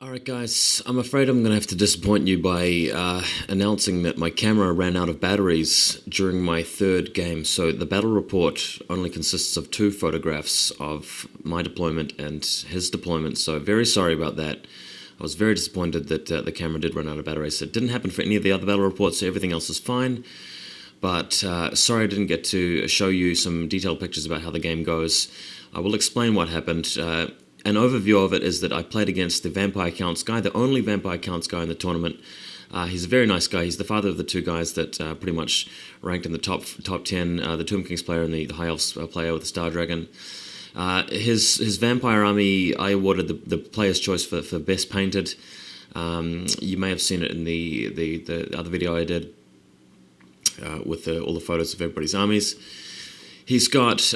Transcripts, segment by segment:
Alright guys, I'm afraid I'm going to have to disappoint you by announcing that my camera ran out of batteries during my third game. So the battle report only consists of 2 photographs of my deployment and his deployment, so very sorry about that. I was very disappointed that the camera did run out of batteries. It didn't happen for any of the other battle reports, so everything else is fine. But sorry I didn't get to show you some detailed pictures about how the game goes. I will explain what happened. An overview of it is that I played against the Vampire Counts guy, the only Vampire Counts guy in the tournament. He's a very nice guy. He's the father of the 2 guys that pretty much ranked in the top 10, the Tomb Kings player and the High Elves player with the Star Dragon. His Vampire army, I awarded the player's choice for Best Painted. You may have seen it in the other video I did with all the photos of everybody's armies. He's got...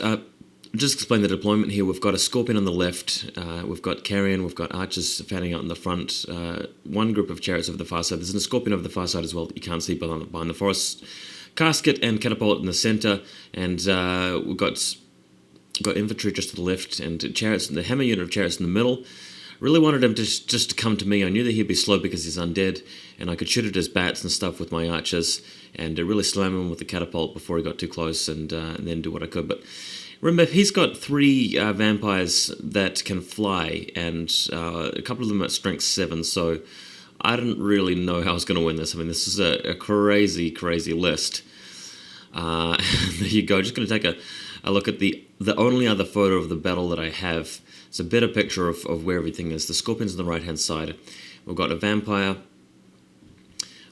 just explain the deployment here. We've got a Scorpion on the left, we've got Carrion, we've got Archers fanning out in the front, one group of Chariots over the far side. There's a Scorpion over the far side as well that you can't see behind the forest. Casket and Catapult in the centre, and we've got Infantry just to the left, and Chariots, the Hammer unit of Chariots in the middle. Really wanted him to just to come to me. I knew that he'd be slow because he's undead, and I could shoot at his bats and stuff with my Archers, and really slam him with the Catapult before he got too close, and then do what I could. But remember, he's got 3 vampires that can fly, and a couple of them at strength 7, so I didn't really know how I was going to win this. I mean, this is a crazy, crazy list. There you go. Just going to take a look at the only other photo of the battle that I have. It's a better picture of where everything is. The Scorpion's on the right-hand side. We've got a Vampire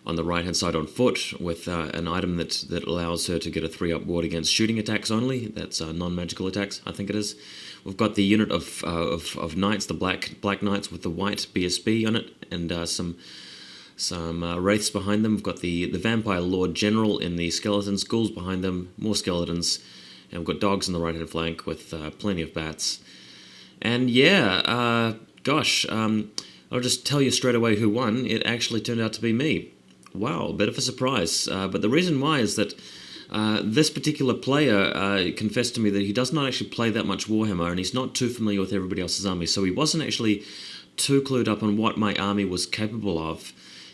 on the right-hand side on foot with an item that allows her to get a 3-up ward against shooting attacks only. That's non-magical attacks, I think it is. We've got the unit of knights, the black knights with the white BSB on it, and some wraiths behind them. We've got the Vampire Lord General in the skeleton schools behind them, more skeletons, and we've got dogs on the right-hand flank with plenty of bats. And yeah, gosh, I'll just tell you straight away who won. It actually turned out to be me. Wow, a bit of a surprise. But the reason why is that this particular player confessed to me that he does not actually play that much Warhammer, and he's not too familiar with everybody else's army, so he wasn't actually too clued up on what my army was capable of,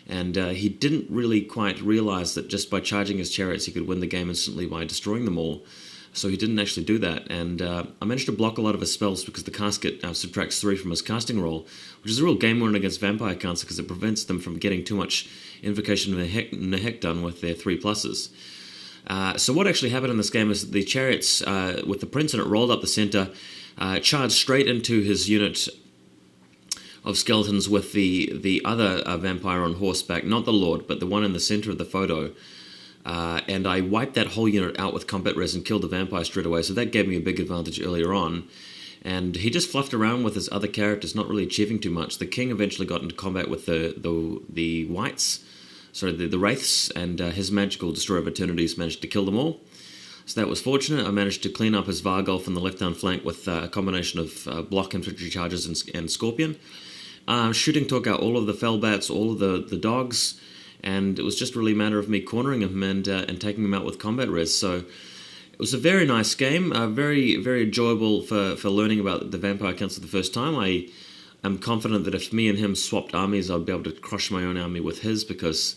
and he didn't really quite realize that just by charging his chariots he could win the game instantly by destroying them all. So he didn't actually do that, and I managed to block a lot of his spells because the Casket subtracts 3 from his casting roll, which is a real game winner against Vampire Counts because it prevents them from getting too much Invocation of the Heck done with their 3+. So what actually happened in this game is that the Chariots, with the Prince in it, rolled up the centre, charged straight into his unit of skeletons with the other Vampire on horseback, not the Lord, but the one in the centre of the photo. And I wiped that whole unit out with combat res and killed the vampire straight away, so that gave me a big advantage earlier on. And he just fluffed around with his other characters, not really achieving too much. The king eventually got into combat with the whites, sorry, the wraiths, and his magical Destroyer of Eternities managed to kill them all. So that was fortunate. I managed to clean up his Vargolf on the left-hand flank with a combination of block infantry charges and Scorpion. Shooting took out all of the Fellbats, all of the dogs, and it was just really a matter of me cornering him and taking him out with combat res. So it was a very nice game, very, very enjoyable for learning about the Vampire Counts for the first time. I am confident that if me and him swapped armies, I'd be able to crush my own army with his, because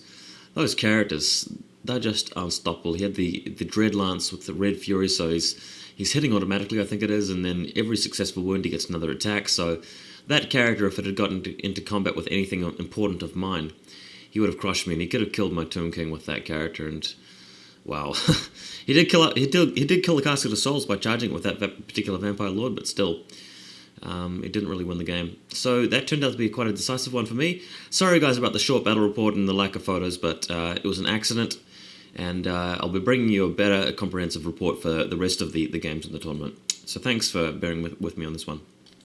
those characters, they're just unstoppable. He had the Dread Lance with the Red Fury, so he's hitting automatically, I think it is, and then every successful wound he gets another attack. So that character, if it had gotten into combat with anything important of mine, he would have crushed me, and he could have killed my Tomb King with that character. And wow, he did kill the Casket of Souls by charging it with that particular Vampire Lord, but still, it didn't really win the game. So that turned out to be quite a decisive one for me. Sorry guys about the short battle report and the lack of photos, but it was an accident, and I'll be bringing you a better comprehensive report for the rest of the games in the tournament. So thanks for bearing with me on this one.